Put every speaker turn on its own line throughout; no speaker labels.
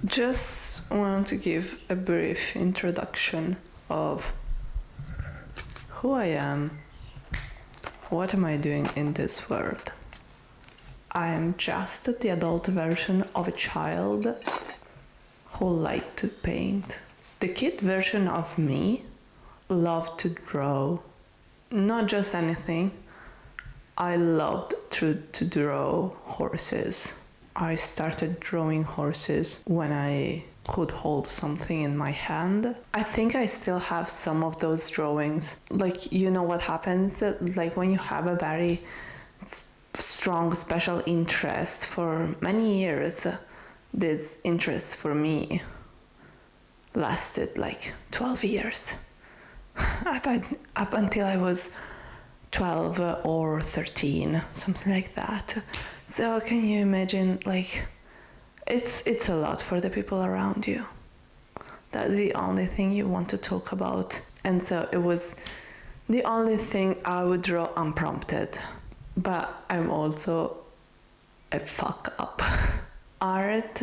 Just want to give a brief introduction of who I am, what am I doing in this world. I am just the adult version of a child who liked to paint. The kid version of me loved to draw. Not just anything. I loved to draw horses. I started drawing horses when I could hold something in my hand. I think I still have some of those drawings. Like, you know what happens? Like when you have a very strong special interest for many years, this interest for me lasted like 12 years. Up until I was 12 or 13, something like that. So can you imagine, like, it's a lot for the people around you. That's the only thing you want to talk about. And so it was the only thing I would draw unprompted. But I'm also a fuck up. Art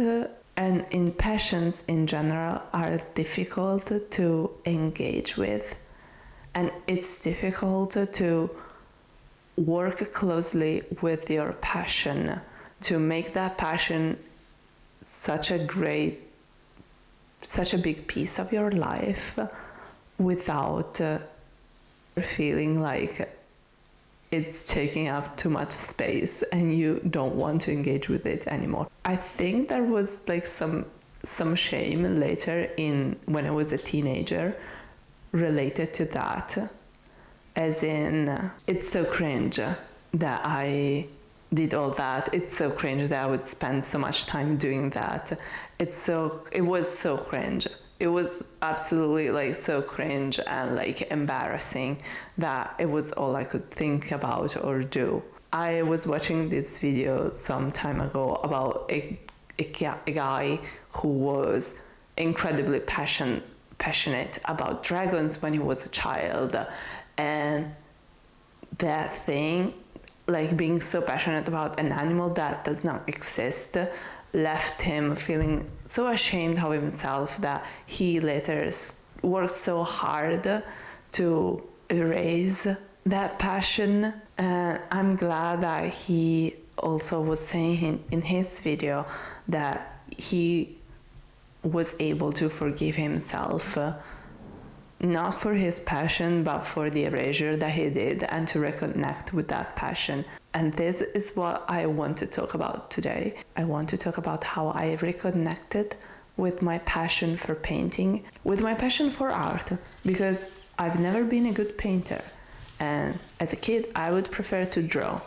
and in passions in general are difficult to engage with. And it's difficult to work closely with your passion, to make that passion such a big piece of your life without feeling like it's taking up too much space and you don't want to engage with it anymore. I think there was like some shame later when I was a teenager related to that. As in, it's so cringe that I did all that. It's so cringe that I would spend so much time doing that. It was so cringe. It was absolutely like so cringe and like embarrassing that it was all I could think about or do. I was watching this video some time ago about a guy who was incredibly passionate about dragons when he was a child. And that thing, like being so passionate about an animal that does not exist, left him feeling so ashamed of himself that he later worked so hard to erase that passion. And I'm glad that he also was saying in his video that he was able to forgive himself, not for his passion, but for the erasure that he did, and to reconnect with that passion. And this is what I want to talk about today. I want to talk about how I reconnected with my passion for painting, with my passion for art, because I've never been a good painter. And as a kid, I would prefer to draw.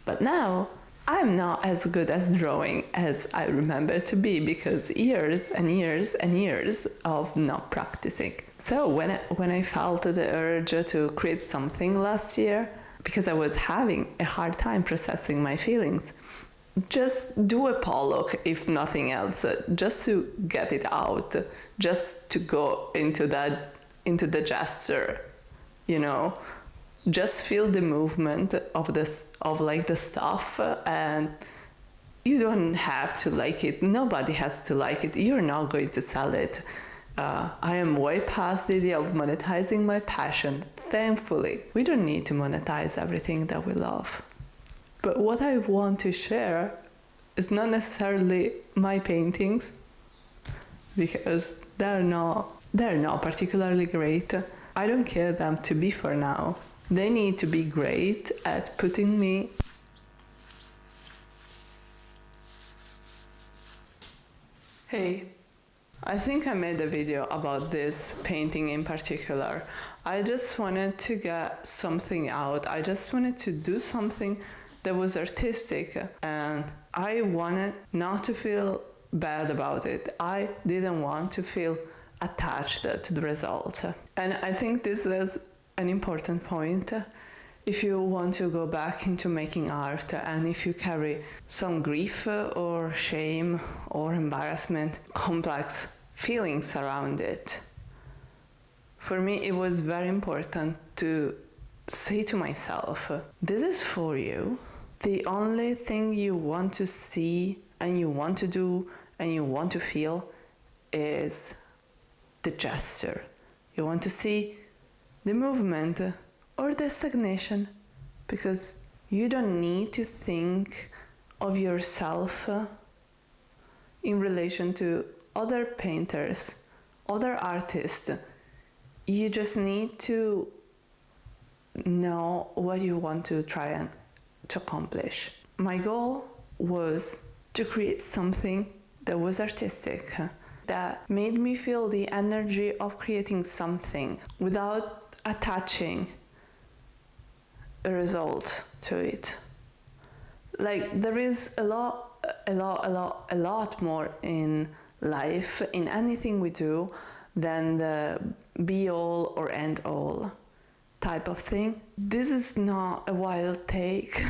But now, I'm not as good as drawing as I remember to be, because years and years and years of not practicing. So when I felt the urge to create something last year, because I was having a hard time processing my feelings, just do a Pollock, if nothing else, just to get it out, just to go into the gesture, you know. Just feel the movement of the stuff, and you don't have to like it. Nobody has to like it. You're not going to sell it. I am way past the idea of monetizing my passion. Thankfully, we don't need to monetize everything that we love. But what I want to share is not necessarily my paintings, because they're not particularly great. I don't care them to be for now. They need to be great at putting me. Hey, I think I made a video about this painting in particular. I just wanted to get something out. I just wanted to do something that was artistic, and I wanted not to feel bad about it. I didn't want to feel attached to the result. And I think this is an important point. If you want to go back into making art, and if you carry some grief or shame or embarrassment, complex feelings around it, for me it was very important to say to myself, this is for you. The only thing you want to see and you want to do and you want to feel is the gesture. You want to see the movement or the stagnation, because you don't need to think of yourself in relation to other painters, other artists. You just need to know what you want to try and to accomplish. My goal was to create something that was artistic, that made me feel the energy of creating something without attaching a result to it. Like, there is a lot more in life, in anything we do, than the be all or end all type of thing. This is not a wild take.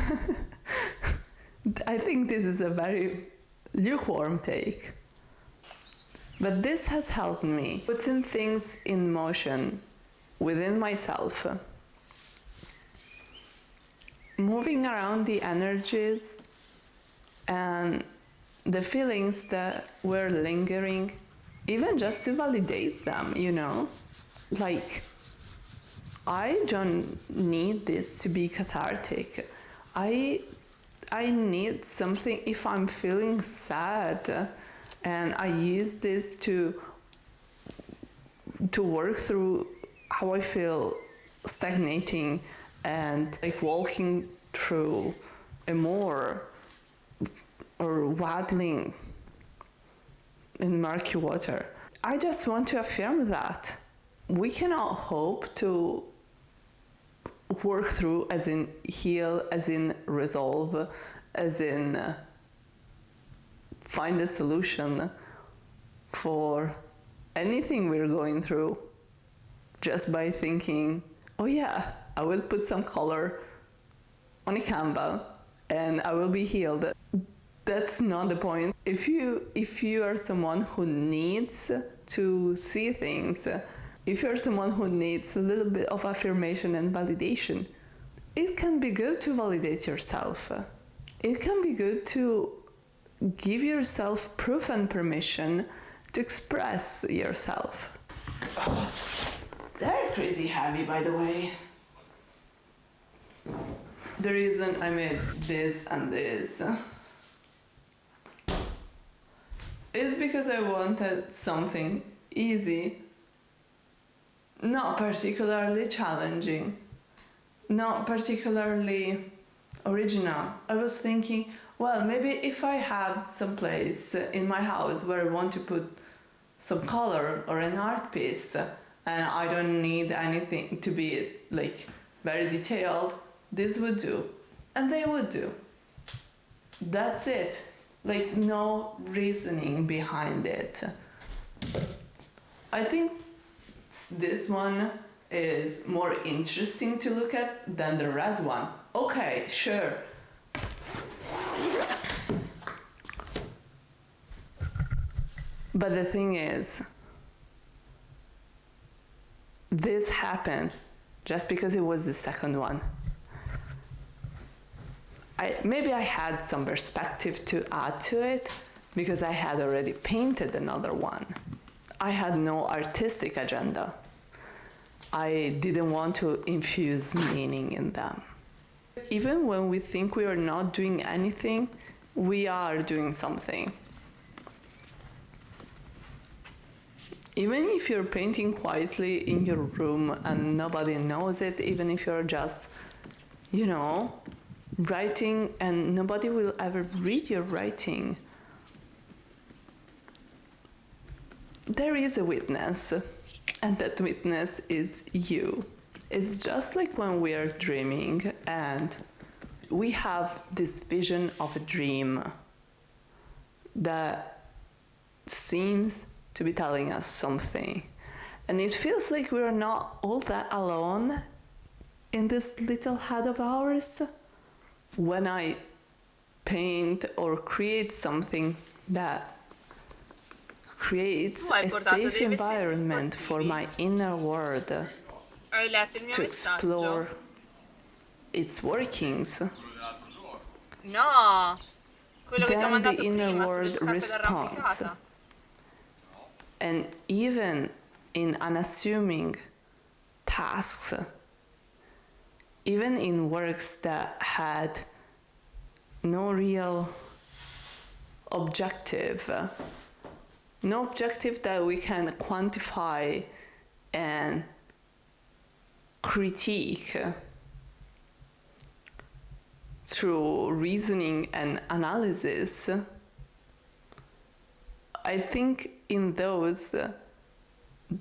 I think this is a very lukewarm take. But this has helped me putting things in motion within myself, moving around the energies and the feelings that were lingering, even just to validate them, you know? Like, I don't need this to be cathartic. I need something if I'm feeling sad, and I use this to work through how I feel stagnating and like walking through a moor or waddling in murky water. I just want to affirm that we cannot hope to work through, as in heal, as in resolve, as in find a solution for anything we're going through just by thinking, oh yeah, I will put some color on a Canva and I will be healed. That's not the point. If you are someone who needs to see things, if you're someone who needs a little bit of affirmation and validation, it can be good to validate yourself. It can be good to give yourself proof and permission to express yourself. Oh, they're crazy heavy, by the way. The reason I made this and this is because I wanted something easy, not particularly challenging, not particularly original. I was thinking, well, maybe if I have some place in my house where I want to put some color or an art piece, and I don't need anything to be like very detailed, this would do. And they would do. That's it. Like, no reasoning behind it. I think this one is more interesting to look at than the red one. Okay, sure. But the thing is, this happened just because it was the second one. Maybe I had some perspective to add to it because I had already painted another one. I had no artistic agenda. I didn't want to infuse meaning in them. Even when we think we are not doing anything, we are doing something. Even if you're painting quietly in your room and nobody knows it, even if you're just, writing and nobody will ever read your writing, there is a witness, and that witness is you. It's just like when we are dreaming and we have this vision of a dream that seems to be telling us something. And it feels like we're not all that alone in this little head of ours. When I paint or create something that creates a safe environment for my inner world to explore its workings,
No, quello che ti ho
then
mandato
the inner
prima
world
sulle scarpe
responds.
d'arrampicata.
And even in unassuming tasks, even in works that had no real objective, no objective that we can quantify and critique through reasoning and analysis, I think in those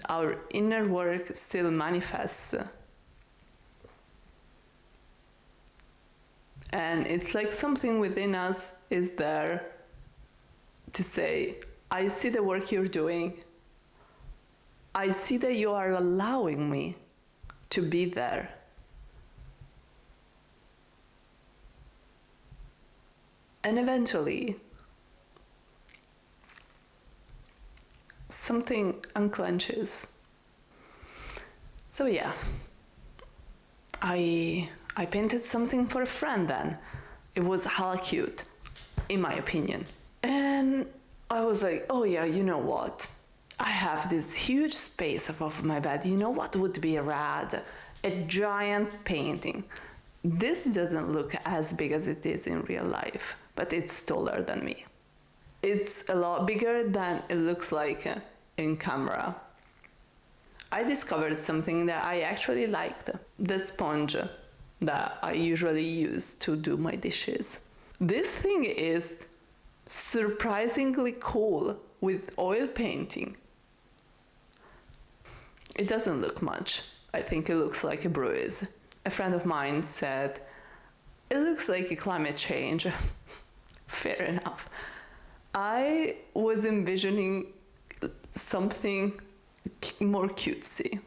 our inner work still manifests. And it's like something within us is there to say, I see the work you're doing. I see that you are allowing me to be there. And eventually, something unclenches. So yeah, I painted something for a friend then. It was hella cute, in my opinion. And I was like, oh yeah, you know what? I have this huge space above my bed. You know what would be rad? A giant painting. This doesn't look as big as it is in real life, but it's taller than me. It's a lot bigger than it looks like in camera. I discovered something that I actually liked. The sponge that I usually use to do my dishes. This thing is surprisingly cool with oil painting. It doesn't look much. I think it looks like a bruise. A friend of mine said, it looks like a climate change. Fair enough. I was envisioning something more cutesy.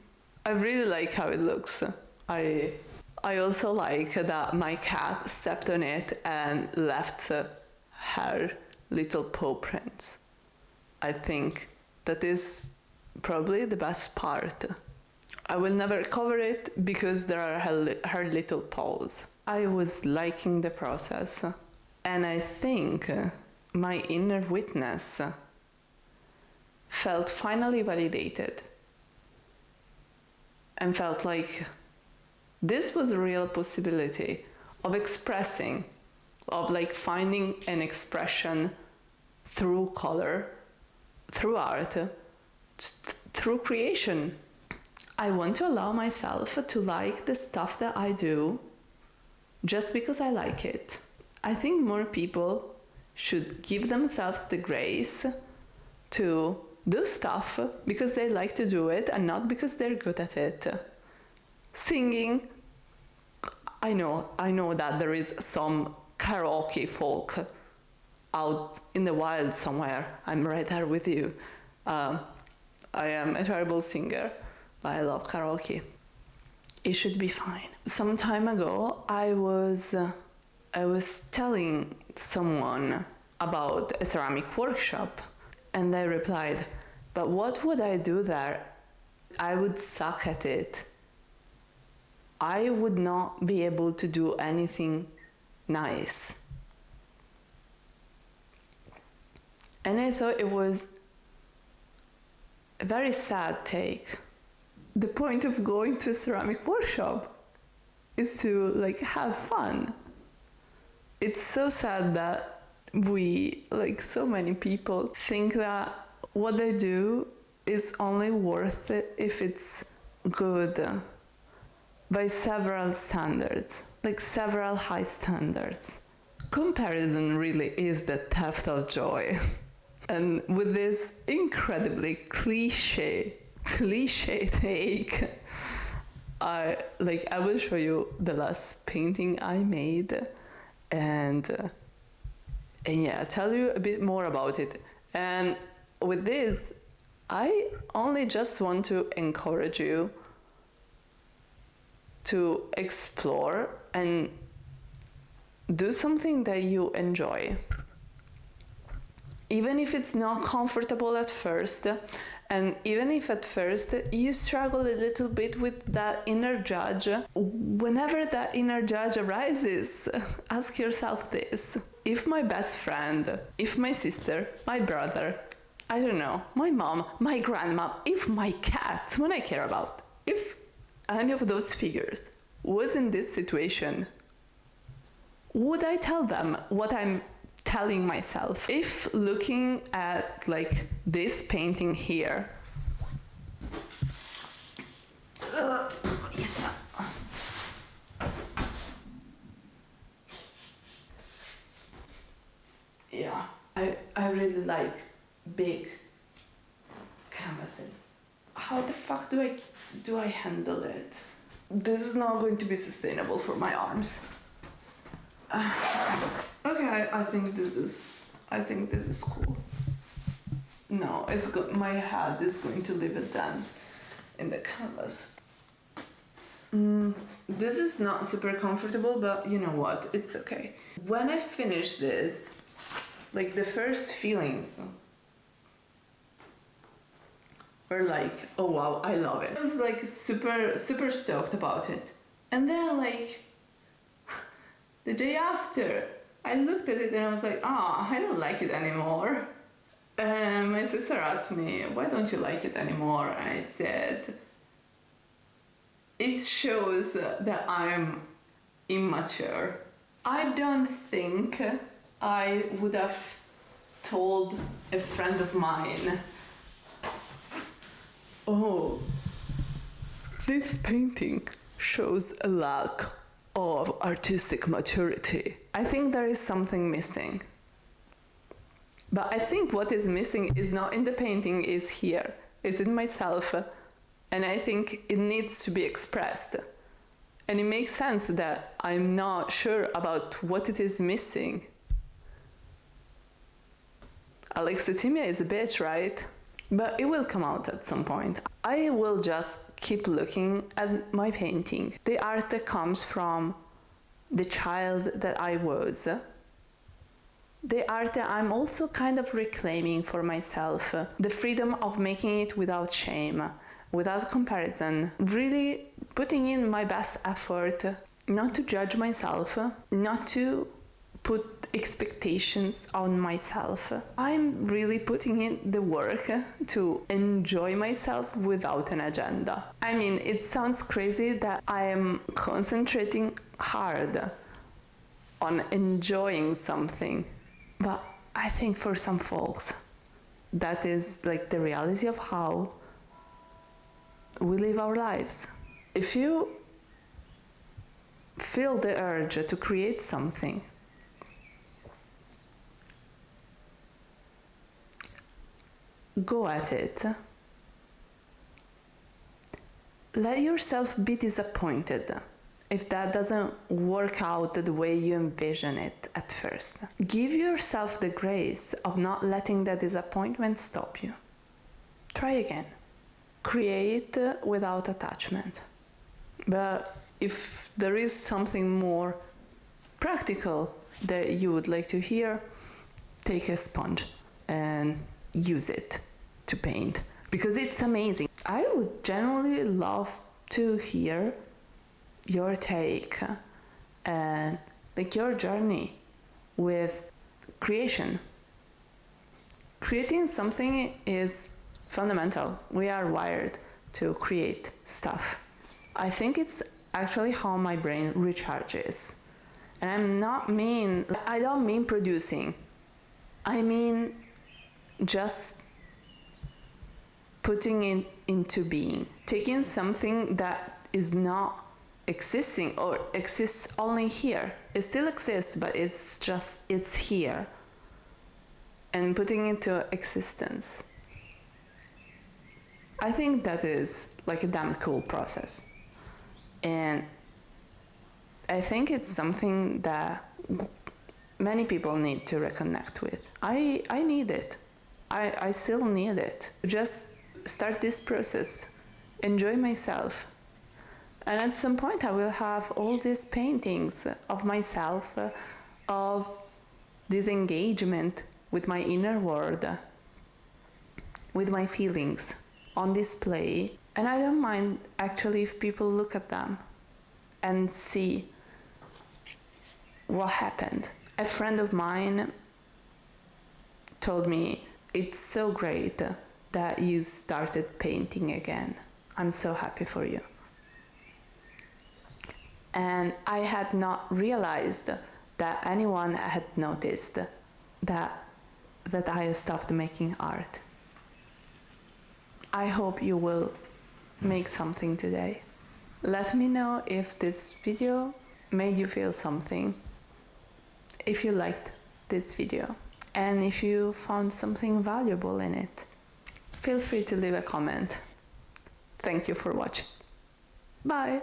I really like how it looks. I also like that my cat stepped on it and left her little paw prints. I think that is probably the best part. I will never cover it because there are her little paws. I was liking the process, and I think my inner witness felt finally validated and felt like this was a real possibility of expressing, of like finding an expression through color, through art, through creation. I want to allow myself to like the stuff that I do just because I like it. I think more people should give themselves the grace to do stuff because they like to do it and not because they're good at it. Singing, I know that there is some karaoke folk out in the wild somewhere. I'm right there with you. I am a terrible singer, but I love karaoke. It should be fine. Some time ago, I was telling someone about a ceramic workshop, and they replied, but what would I do there? I would suck at it. I would not be able to do anything nice. And I thought it was a very sad take. The point of going to a ceramic workshop is to like have fun. It's so sad that we, like so many people, think that what they do is only worth it if it's good by several standards, like several high standards. Comparison really is the theft of joy. And with this incredibly cliche take, I will show you the last painting I made and yeah, tell you a bit more about it. And with this, I only just want to encourage you to explore and do something that you enjoy. Even if it's not comfortable at first, and even if at first you struggle a little bit with that inner judge, whenever that inner judge arises, ask yourself this. If my best friend, if my sister, my brother, I don't know, my mom, my grandma, if my cat, someone I care about, if any of those figures was in this situation, would I tell them what I'm telling myself? If looking at like this painting here, Lisa. Yeah, I really like big canvases. How the fuck do I handle it? This is not going to be sustainable for my arms. Okay, I think this is cool. No, it's good. My head is going to leave it then in the canvas. This is not super comfortable, but you know what? It's okay. When I finish this, like the first feelings were like, oh wow, I love it. I was like super stoked about it. And then like the day after, I looked at it and I was like, I don't like it anymore. And my sister asked me, why don't you like it anymore? And I said, it shows that I'm immature. I don't think I would have told a friend of mine, oh, this painting shows a lack of artistic maturity. I think there is something missing. But I think what is missing is not in the painting, is here. It's in myself. And I think it needs to be expressed. And it makes sense that I'm not sure about what it is missing. Alexithymia is a bitch, right? But it will come out at some point. I will just keep looking at my painting. The art that comes from the child that I was. The art that I'm also kind of reclaiming for myself. The freedom of making it without shame, without comparison. Really putting in my best effort, not to judge myself, not to put expectations on myself. I'm really putting in the work to enjoy myself without an agenda. I mean, it sounds crazy that I am concentrating hard on enjoying something, but I think for some folks that is like the reality of how we live our lives. If you feel the urge to create something, go at it. Let yourself be disappointed if that doesn't work out the way you envision it at first. Give yourself the grace of not letting that disappointment stop you. Try again. Create without attachment. But if there is something more practical that you would like to hear, take a sponge and use it to paint, because it's amazing. I would genuinely love to hear your take and like your journey with creation. Creating something is fundamental. We are wired to create stuff. I think it's actually how my brain recharges. And I don't mean producing. I mean just putting it into being. Taking something that is not existing or exists only here. It still exists, but it's here. And putting it into existence. I think that is like a damn cool process. And I think it's something that many people need to reconnect with. I need it. I still need it. Just start this process, enjoy myself. And at some point I will have all these paintings of myself, of this engagement with my inner world, with my feelings on display. And I don't mind actually if people look at them and see what happened. A friend of mine told me, It's so great that you started painting again. I'm so happy for you. And I had not realized that anyone had noticed that I stopped making art. I hope you will make something today. Let me know if this video made you feel something, if you liked this video, and if you found something valuable in it. Feel free to leave a comment. Thank you for watching. Bye!